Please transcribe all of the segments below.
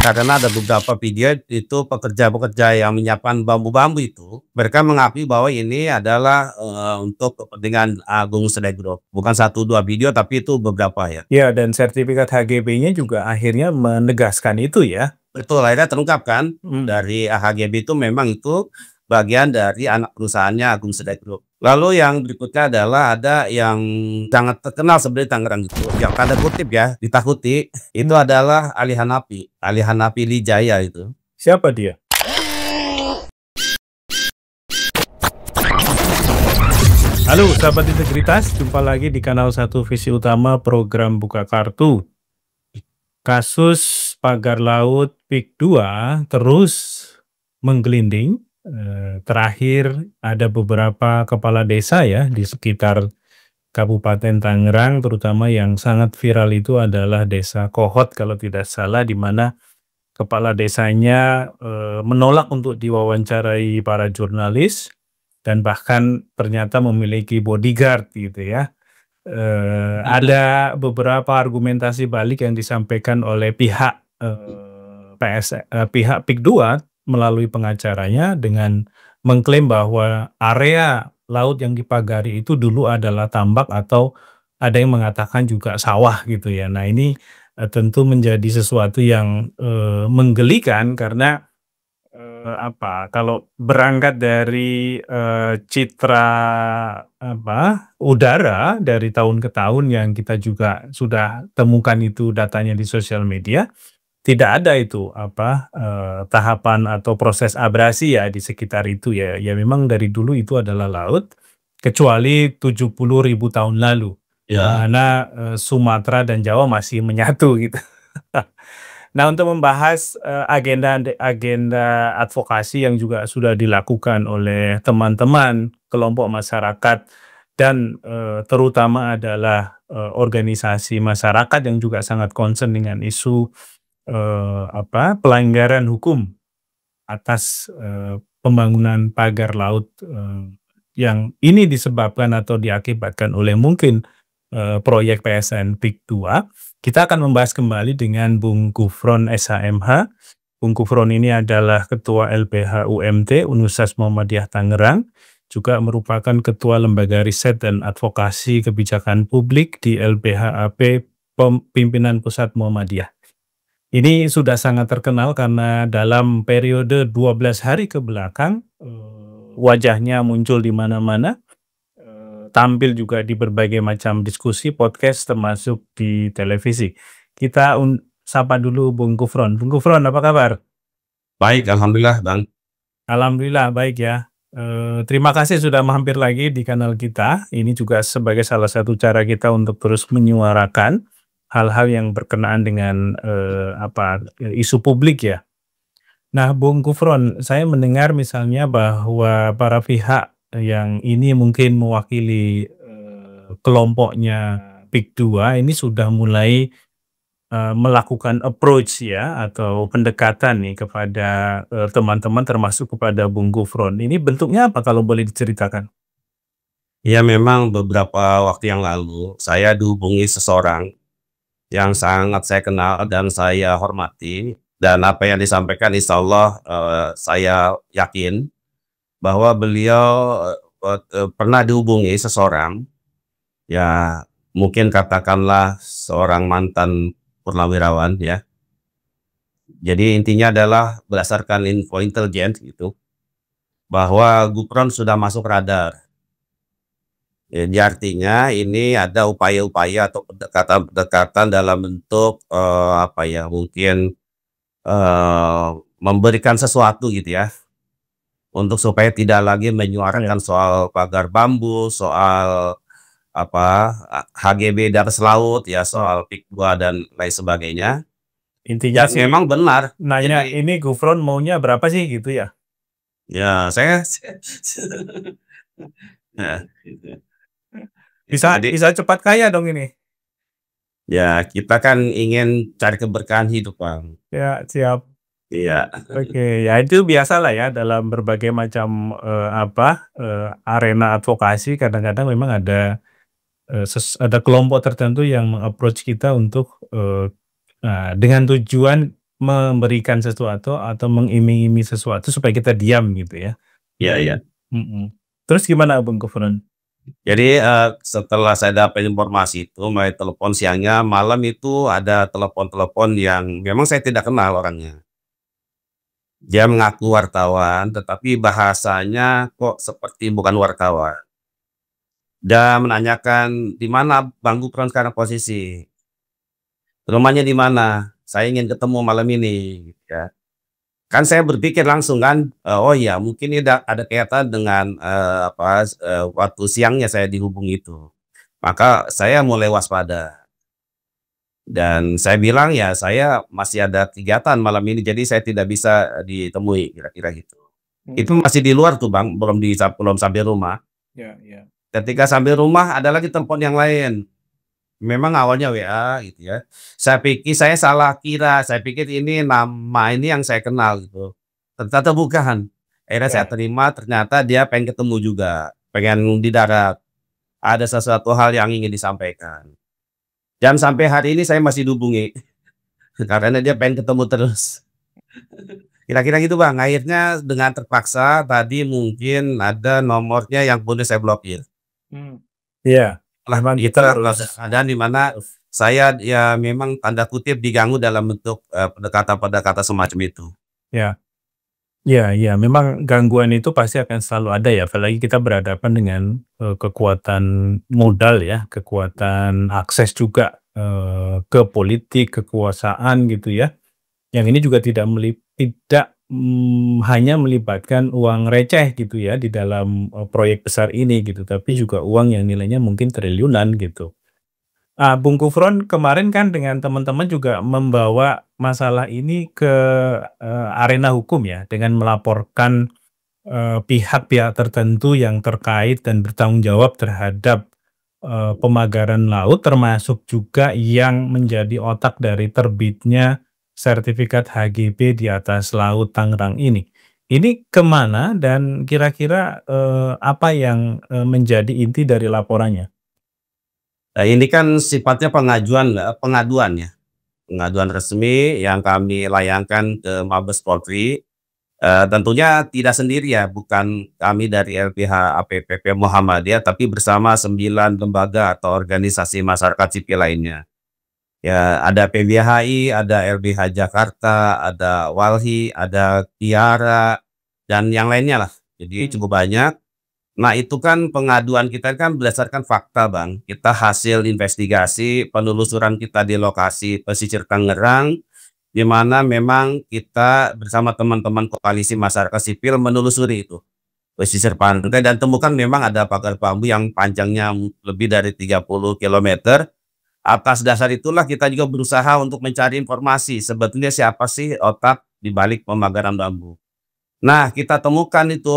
Karena ada beberapa video itu pekerja-pekerja yang menyiapkan bambu-bambu itu, mereka mengakui bahwa ini adalah, untuk kepentingan Agung Sedai Group. Bukan satu 2 video, tapi itu beberapa ya. Ya, dan sertifikat HGB-nya juga akhirnya menegaskan itu ya? Betul, akhirnya terungkap kan, Mhm. dari HGB itu memang itu bagian dari anak perusahaannya Agung Sedai Group. Lalu yang berikutnya adalah ada yang sangat terkenal sebenarnya di Tangerang itu, yang tanda kutip ya, ditakuti, itu adalah Ali Hanafi Lijaya itu. Siapa dia? Halo sahabat integritas, jumpa lagi di kanal Satu Visi Utama program Buka Kartu. Kasus pagar laut PIK 2 terus menggelinding. Terakhir ada beberapa kepala desa ya di sekitar Kabupaten Tangerang, terutama yang sangat viral itu adalah Desa Kohot kalau tidak salah, di mana kepala desanya menolak untuk diwawancarai para jurnalis dan bahkan ternyata memiliki bodyguard gitu ya. Ada beberapa argumentasi balik yang disampaikan oleh pihak pihak PIK 2 melalui pengacaranya dengan mengklaim bahwa area laut yang dipagari itu dulu adalah tambak atau ada yang mengatakan juga sawah gitu ya. Nah ini tentu menjadi sesuatu yang menggelikan karena kalau berangkat dari citra udara dari tahun ke tahun yang kita juga sudah temukan itu datanya di sosial media, tidak ada itu tahapan atau proses abrasi ya di sekitar itu ya. Ya memang dari dulu itu adalah laut, kecuali 70.000 tahun lalu, di Ya. mana Sumatera dan Jawa masih menyatu gitu. Nah, untuk membahas agenda advokasi yang juga sudah dilakukan oleh teman-teman kelompok masyarakat dan terutama adalah organisasi masyarakat yang juga sangat concern dengan isu pelanggaran hukum atas pembangunan pagar laut yang ini disebabkan atau diakibatkan oleh mungkin proyek PSN PIK 2. Kita akan membahas kembali dengan Bung Gufron SHMH. Bung Gufron ini adalah Ketua LBH UMT Universitas Muhammadiyah Tangerang, juga merupakan Ketua Lembaga Riset dan Advokasi Kebijakan Publik di LBH AP Pimpinan Pusat Muhammadiyah. Ini sudah sangat terkenal karena dalam periode 12 hari ke belakang wajahnya muncul di mana-mana, tampil juga di berbagai macam diskusi, podcast, termasuk di televisi. Kita sapa dulu Bung Gufron. Bung Gufron, apa kabar? Baik, alhamdulillah Bang. Alhamdulillah baik ya. Terima kasih sudah mampir lagi di kanal kita. Ini juga sebagai salah satu cara kita untuk terus menyuarakan hal-hal yang berkenaan dengan isu publik ya. Nah, Bung Gufron, saya mendengar misalnya bahwa para pihak yang ini mungkin mewakili kelompoknya PIK 2 ini sudah mulai melakukan approach ya atau pendekatan nih kepada teman-teman termasuk kepada Bung Gufron. Ini bentuknya apa kalau boleh diceritakan? Ya memang beberapa waktu yang lalu saya dihubungi seseorang yang sangat saya kenal dan saya hormati, dan apa yang disampaikan insya Allah saya yakin bahwa beliau pernah dihubungi seseorang, ya mungkin katakanlah seorang mantan purnawirawan ya. Jadi intinya adalah berdasarkan info intelijen gitu, bahwa Gufron sudah masuk radar. Jadi artinya ini ada upaya-upaya atau pendekatan dalam bentuk mungkin memberikan sesuatu gitu ya, untuk supaya tidak lagi menyuarakan soal pagar bambu, soal HGB dan laut ya, soal PIK 2 dan lain sebagainya. Intinya Ya memang benar. nanya ini Gufron maunya berapa sih gitu ya? Ya saya nah, gitu. Bisa cepat kaya dong ini. Ya kita kan ingin cari keberkahan hidup Bang. Ya, siap. Iya. Oke, ya itu biasalah ya dalam berbagai macam arena advokasi, kadang-kadang memang ada ada kelompok tertentu yang meng-approach kita untuk dengan tujuan memberikan sesuatu atau mengiming-iming sesuatu supaya kita diam gitu ya. Iya iya. Mhm. Terus gimana Bung Gufron? Jadi, setelah saya dapat informasi itu mulai telepon siangnya, malam itu ada telepon-telepon yang memang saya tidak kenal orangnya. Dia mengaku wartawan, tetapi bahasanya kok seperti bukan wartawan. Dia menanyakan, "Di mana Bang Gufron sekarang posisi? Rumahnya di mana? Saya ingin ketemu malam ini," gitu ya. Kan saya berpikir langsung kan, "Oh ya mungkin ini ada kaitan dengan, waktu siangnya saya dihubungi itu." Maka saya mulai waspada dan saya bilang, "Ya saya masih ada kegiatan malam ini, jadi saya tidak bisa ditemui," kira-kira gitu. Mmm. Itu masih di luar tuh Bang, belum sampai rumah. Ya ya. Ketika sampai rumah ada lagi telepon yang lain. Memang awalnya WA gitu ya. Saya salah kira, saya pikir ini nama ini yang saya kenal gitu. Ternyata bukan. Akhirnya saya Ya. terima, ternyata dia pengen ketemu juga, pengen di darat. Ada sesuatu hal yang ingin disampaikan. Dan sampai hari ini saya masih dihubungi, karena dia pengen ketemu terus. Kira-kira gitu Bang, akhirnya dengan terpaksa tadi mungkin ada nomornya yang kemudian saya blokir. Mmm. Iya, Lah memang itu kita adalah harus keadaan di mana saya ya memang tanda kutip diganggu dalam bentuk, pendekatan-pendekatan semacam itu. ya. Ya ya, memang gangguan itu pasti akan selalu ada ya, apalagi kita berhadapan dengan, kekuatan modal ya, kekuatan akses juga, ke politik, kekuasaan gitu ya, yang ini juga tidak hanya melibatkan uang receh gitu ya di dalam, proyek besar ini gitu, tapi juga uang yang nilainya mungkin triliunan gitu. Bung Gufron kemarin kan dengan teman-teman juga membawa masalah ini ke, arena hukum ya, dengan melaporkan, pihak-pihak tertentu yang terkait dan bertanggung jawab terhadap, pemagaran laut, termasuk juga yang menjadi otak dari terbitnya sertifikat HGB di atas laut Tangerang ini. Ini kemana dan kira-kira, apa yang, menjadi inti dari laporannya? Nah ini kan sifatnya pengaduan ya, pengaduan resmi yang kami layangkan ke Mabes Polri, tentunya tidak sendiri ya, bukan kami dari LBH APPP Muhammadiyah, tapi bersama 9 lembaga atau organisasi masyarakat sipil lainnya. Ya ada PBHI, ada LBH Jakarta, ada Walhi, ada Kiara, dan yang lainnya lah. Jadi Mmm. cukup banyak. Nah itu kan pengaduan kita kan berdasarkan fakta Bang. Kita hasil investigasi penelusuran kita di lokasi pesisir Tangerang, di mana memang kita bersama teman-teman koalisi masyarakat sipil menelusuri itu pesisir pantai dan temukan memang ada pagar bambu yang panjangnya lebih dari 30 kilometer. Atas dasar itulah kita juga berusaha untuk mencari informasi sebetulnya siapa sih otak di balik pemagaran bambu. Nah, kita temukan itu,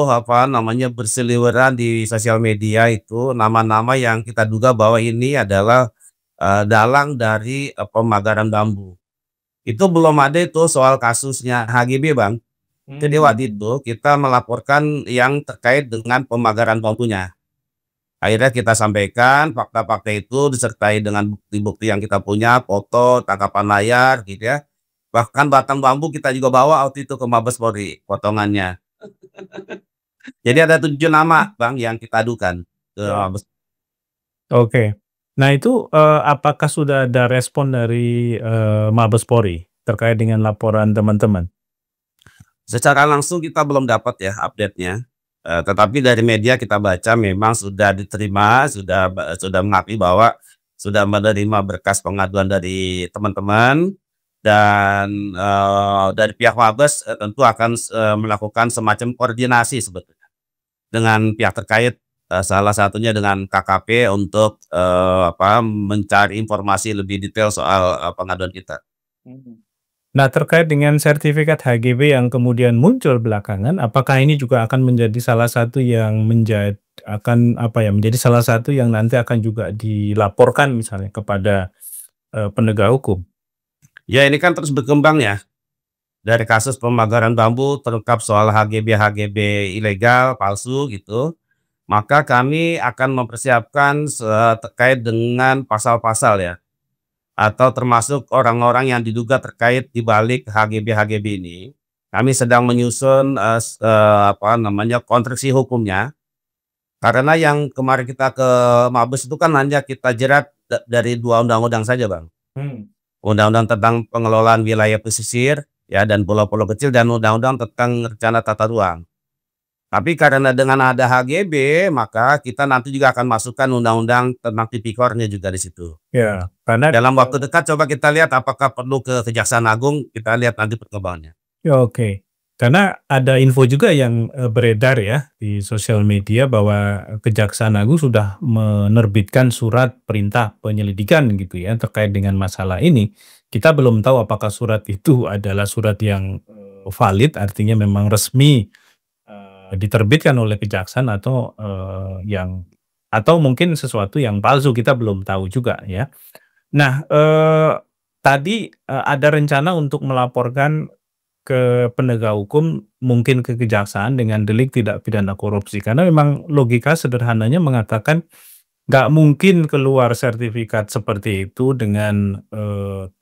berseliweran di sosial media itu nama-nama yang kita duga bahwa ini adalah, dalang dari, pemagaran bambu. Itu belum ada itu soal kasusnya HGB, Bang. Jadi Mmm. waktu itu kita melaporkan yang terkait dengan pemagaran bambunya. Akhirnya kita sampaikan fakta-fakta itu disertai dengan bukti-bukti yang kita punya, foto, tangkapan layar gitu ya. Bahkan batang bambu kita juga bawa waktu itu ke Mabes Polri, potongannya. Jadi ada 7 nama Bang yang kita adukan ke Ya. Mabes. Oke. Nah itu, apakah sudah ada respon dari, Mabes Polri terkait dengan laporan teman-teman? Secara langsung kita belum dapat ya update-nya, tetapi dari media kita baca memang sudah diterima, sudah mengakui bahwa sudah menerima berkas pengaduan dari teman-teman dan, dari pihak Mabes, tentu akan melakukan semacam koordinasi sebetulnya dengan pihak terkait, salah satunya dengan KKP untuk, mencari informasi lebih detail soal, pengaduan kita. Mhm. Nah, terkait dengan sertifikat HGB yang kemudian muncul belakangan, apakah ini juga akan menjadi salah satu yang menjadi salah satu yang nanti akan juga dilaporkan misalnya kepada, penegak hukum? Ya ini kan terus berkembang ya, dari kasus pemagaran bambu terungkap soal HGB-HGB ilegal, palsu gitu, maka kami akan mempersiapkan terkait dengan pasal-pasal ya, atau termasuk orang-orang yang diduga terkait di balik HGB-HGB ini, kami sedang menyusun, konstruksi hukumnya. Karena yang kemarin kita ke Mabes itu kan hanya kita jerat dari 2 undang-undang saja, Bang. Hmm. Undang-undang tentang pengelolaan wilayah pesisir, ya, dan pulau-pulau kecil, dan undang-undang tentang rencana tata ruang. Tapi karena dengan ada HGB, maka kita nanti juga akan masukkan undang-undang tentang tipikornya juga di situ. Ya, karena Dalam waktu dekat coba kita lihat apakah perlu ke Kejaksaan Agung, kita lihat nanti perkembangannya. ya oke. Karena ada info juga yang beredar ya di sosial media bahwa Kejaksaan Agung sudah menerbitkan surat perintah penyelidikan gitu ya terkait dengan masalah ini. Kita belum tahu apakah surat itu adalah surat yang valid, artinya memang resmi diterbitkan oleh kejaksaan atau atau mungkin sesuatu yang palsu, kita belum tahu juga ya. Nah, tadi ada rencana untuk melaporkan ke penegak hukum, mungkin ke kejaksaan dengan delik tidak pidana korupsi. Karena memang logika sederhananya mengatakan nggak mungkin keluar sertifikat seperti itu dengan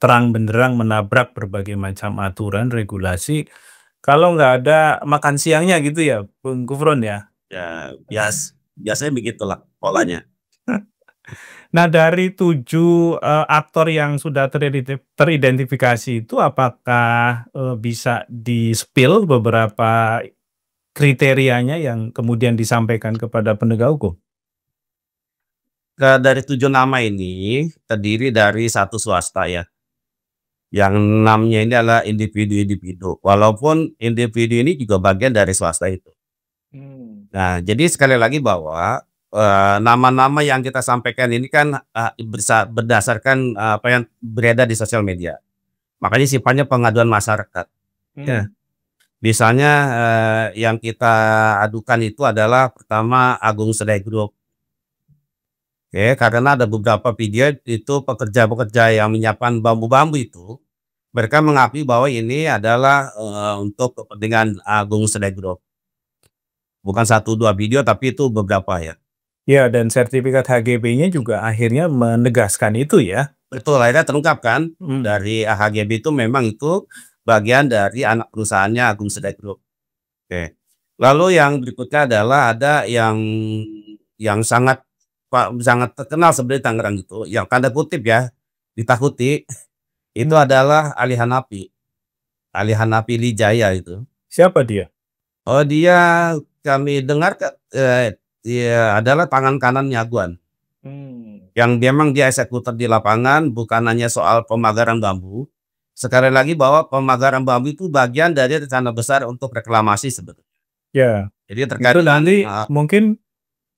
terang benderang menabrak berbagai macam aturan, regulasi, kalau nggak ada makan siangnya gitu ya, Bung Gufron ya? Ya, biasanya begitulah polanya. Nah, dari 7 aktor yang sudah teridentifikasi itu, apakah bisa di-spill beberapa kriterianya yang kemudian disampaikan kepada penegak hukum? Dari 7 nama ini terdiri dari 1 swasta ya, yang 6-nya ini adalah individu-individu, walaupun individu ini juga bagian dari swasta itu. Nah, jadi sekali lagi bahwa nama-nama yang kita sampaikan ini kan bisa berdasarkan apa yang beredar di sosial media. Makanya sifatnya pengaduan masyarakat. Ya. Misalnya yang kita adukan itu adalah pertama Agung Sedai Group. Oke, karena ada beberapa video itu pekerja-pekerja yang menyiapkan bambu-bambu itu, mereka mengakui bahwa ini adalah untuk kepentingan Agung Sedai Group. Bukan 1, 2 video, tapi itu beberapa ya. Ya, dan sertifikat HGB-nya juga akhirnya menegaskan itu ya? Betul, akhirnya terungkap kan, dari HGB itu memang itu bagian dari anak perusahaannya Agung Sedai Group. Oke. Lalu yang berikutnya adalah ada yang sangat terkenal sebenarnya di Tangerang itu, yang tanda kutip ya, ditakuti, itu adalah Ali Hanafi. Ali Hanafi Lijaya itu. Siapa dia? Oh, dia kami dengar dia adalah tangan kanannya Aguan. Yang memang dia eksekutor di lapangan, bukan hanya soal pemagaran bambu. Sekali lagi bahwa pemagaran bambu itu bagian dari rencana besar untuk reklamasi sebetulnya. Ya, Jadi terkait itu nanti dengan mungkin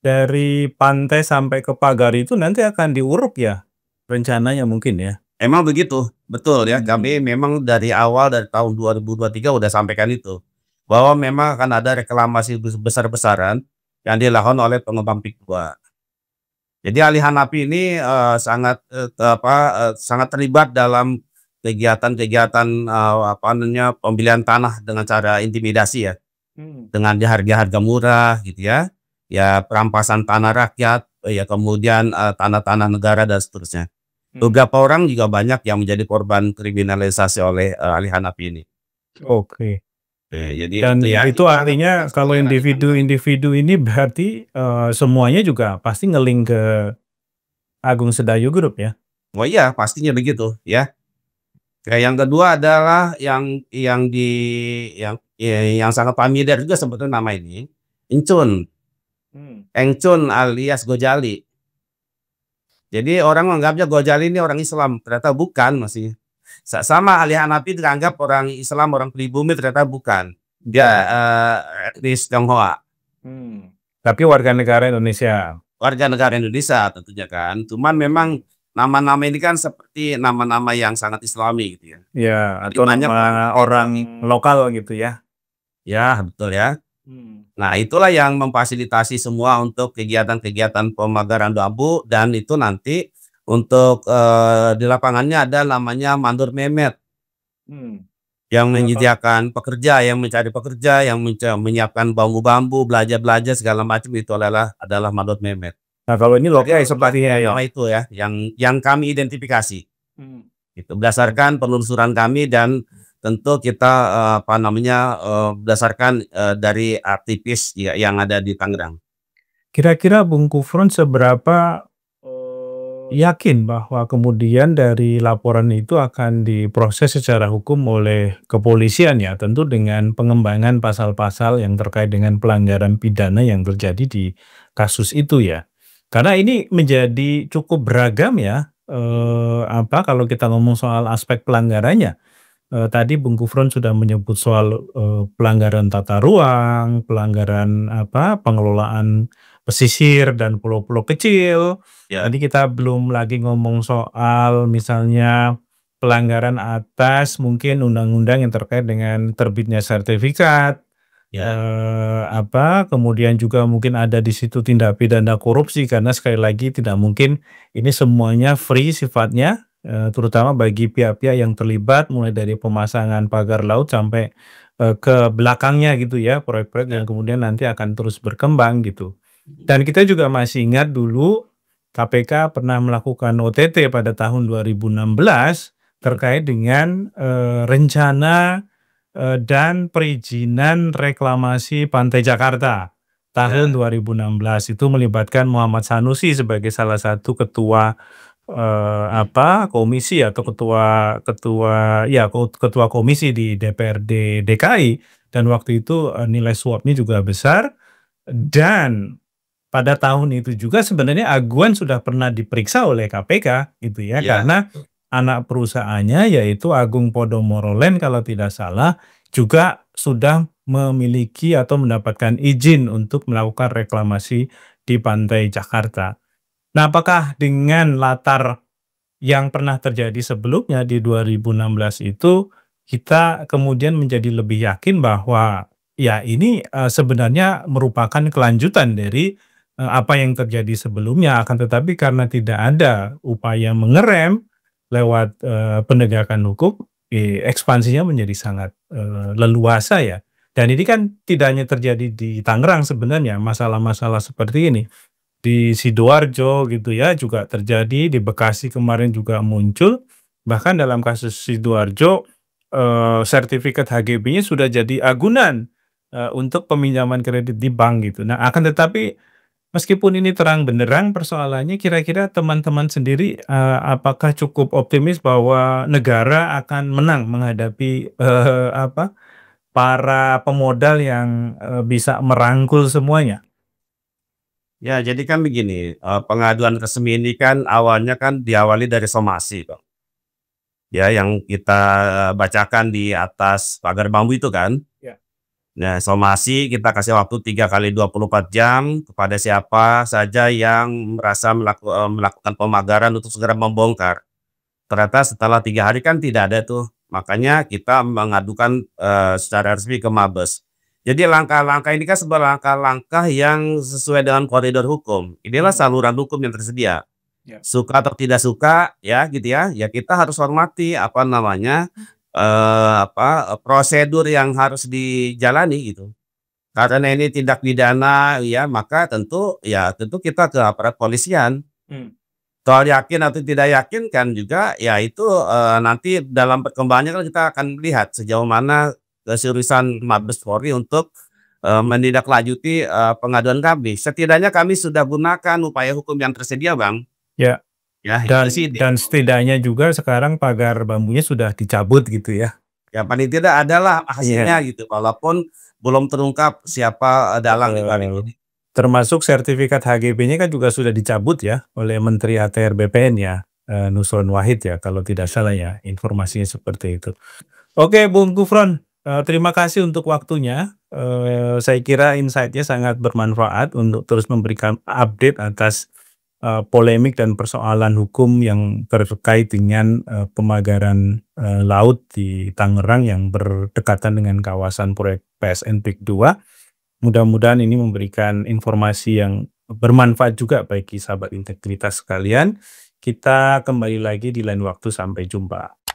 dari pantai sampai ke pagar itu nanti akan diuruk ya, rencananya mungkin ya? emang begitu, betul ya. Kami memang dari awal, dari tahun 2023 udah sampaikan itu, bahwa memang akan ada reklamasi besar-besaran yang dilakukan oleh pengembang PIK 2. Jadi Ali Hanafi ini sangat terlibat dalam kegiatan-kegiatan pembelian tanah dengan cara intimidasi ya, dengan harga-harga murah gitu ya, ya perampasan tanah rakyat, ya kemudian tanah-tanah negara dan seterusnya. Beberapa orang juga banyak yang menjadi korban kriminalisasi oleh Ali Hanafi ini. Oke. Jadi Dan itu artinya kalau individu-individu ini berarti semuanya juga pasti nge-link ke Agung Sedayu Group ya? Oh iya, pastinya begitu ya. Yang kedua adalah yang sangat familiar juga sebetulnya nama ini, Encun. Encun alias Gojali. Jadi orang menganggapnya Gojali ini orang Islam, ternyata bukan, masih sama Ali Hanafi dianggap orang Islam, orang pribumi, ternyata bukan. Dia etnis Tionghoa. Tapi warga negara Indonesia. Warga negara Indonesia tentunya kan. Cuman memang nama-nama ini kan seperti nama-nama yang sangat Islami gitu ya. Ya, atau nama orang lokal gitu ya. Ya, betul ya. Nah, itulah yang memfasilitasi semua untuk kegiatan-kegiatan pemagaran bambu, dan itu nanti untuk di lapangannya ada namanya Mandor Mehmet. Yang menyediakan pekerja, yang mencari pekerja, yang menyiapkan bambu-bambu, belajar segala macam, itu adalah Mandor Mehmet. Nah, kalau ini lokal sepertinya ya. Itu ya yang kami identifikasi. Mmm. Gitu. Berdasarkan penelusuran kami dan tentu kita, berdasarkan, dari aktivis yang ada di Tangerang. Kira-kira Bung Kufron seberapa, yakin bahwa kemudian dari laporan itu akan diproses secara hukum oleh kepolisian ya, tentu dengan pengembangan pasal-pasal yang terkait dengan pelanggaran pidana yang terjadi di kasus itu ya. Karena ini menjadi cukup beragam ya, kalau kita ngomong soal aspek pelanggarannya. Tadi Bung Gufron sudah menyebut soal, pelanggaran tata ruang, pelanggaran pengelolaan pesisir dan pulau-pulau kecil. Ya, Tadi kita belum lagi ngomong soal misalnya pelanggaran atas mungkin undang-undang yang terkait dengan terbitnya sertifikat, ya, kemudian juga mungkin ada di situ tindak pidana korupsi karena sekali lagi tidak mungkin ini semuanya free sifatnya, terutama bagi pihak-pihak yang terlibat mulai dari pemasangan pagar laut sampai, ke belakangnya gitu ya, proyek-proyek yang ya. kemudian nanti akan terus berkembang gitu. Dan kita juga masih ingat dulu KPK pernah melakukan OTT pada tahun 2016 terkait dengan, rencana dan perizinan reklamasi Pantai Jakarta tahun Ya, 2016 itu melibatkan Muhammad Sanusi sebagai salah satu ketua, komisi atau ketua ketua ya ketua komisi di DPRD DKI dan waktu itu, nilai suapnya juga besar dan pada tahun itu juga sebenarnya Aguan sudah pernah diperiksa oleh KPK gitu ya, ya, karena anak perusahaannya yaitu Agung Podomoro Land kalau tidak salah, juga sudah memiliki atau mendapatkan izin untuk melakukan reklamasi di pantai Jakarta. Nah, apakah dengan latar yang pernah terjadi sebelumnya di 2016 itu, kita kemudian menjadi lebih yakin bahwa, ya ini, sebenarnya merupakan kelanjutan dari, apa yang terjadi sebelumnya, akan tetapi karena tidak ada upaya mengerem lewat, penegakan hukum, ekspansinya menjadi sangat, leluasa ya. Dan ini kan tidak hanya terjadi di Tangerang sebenarnya, masalah-masalah seperti ini. Di Sidoarjo gitu ya juga terjadi, di Bekasi kemarin juga muncul, bahkan dalam kasus Sidoarjo, sertifikat HGB-nya sudah jadi agunan, untuk peminjaman kredit di bank gitu. Nah akan tetapi meskipun ini terang benderang persoalannya kira-kira teman-teman sendiri, apakah cukup optimis bahwa negara akan menang menghadapi, para pemodal yang, bisa merangkul semuanya? ya, jadi kan begini, pengaduan resmi ini kan awalnya kan diawali dari somasi, Bang. Ya, yang kita bacakan di atas pagar bambu itu kan. Ya. Nah, somasi kita kasih waktu 3 kali 24 jam kepada siapa saja yang merasa melakukan pemagaran untuk segera membongkar. Ternyata setelah 3 hari kan tidak ada tuh, makanya kita mengadukan, secara resmi ke Mabes. Jadi langkah-langkah ini kan sebuah langkah-langkah yang sesuai dengan koridor hukum. Inilah Mhm. saluran hukum yang tersedia. Ya. Suka atau tidak suka ya gitu ya, ya kita harus hormati prosedur yang harus dijalani gitu. Karena ini tindak pidana ya maka tentu kita ke aparat polisian. Mmm. Soal yakin atau tidak yakin kan juga ya itu, nanti dalam perkembangannya kan kita akan lihat sejauh mana keseriusan Mabes Polri untuk, menindaklanjuti, pengaduan kami. Setidaknya kami sudah gunakan upaya hukum yang tersedia, Bang. Ya. Ya itu Dan sih setidaknya juga sekarang pagar bambunya sudah dicabut gitu ya? ya paling tidak adalah Iya. hasilnya gitu walaupun belum terungkap siapa, dalang di balik Eee, ini. Termasuk sertifikat HGB-nya kan juga sudah dicabut ya oleh Menteri ATR BPN ya, Nusron Wahid ya kalau tidak salah ya, informasinya seperti itu. Oke Bung Gufron, terima kasih untuk waktunya, saya kira insight-nya sangat bermanfaat untuk terus memberikan update atas, polemik dan persoalan hukum yang terkait dengan, pemagaran, laut di Tangerang yang berdekatan dengan kawasan proyek PSN PIK 2. Mudah-mudahan ini memberikan informasi yang bermanfaat juga bagi sahabat integritas sekalian. Kita kembali lagi di lain waktu, sampai jumpa.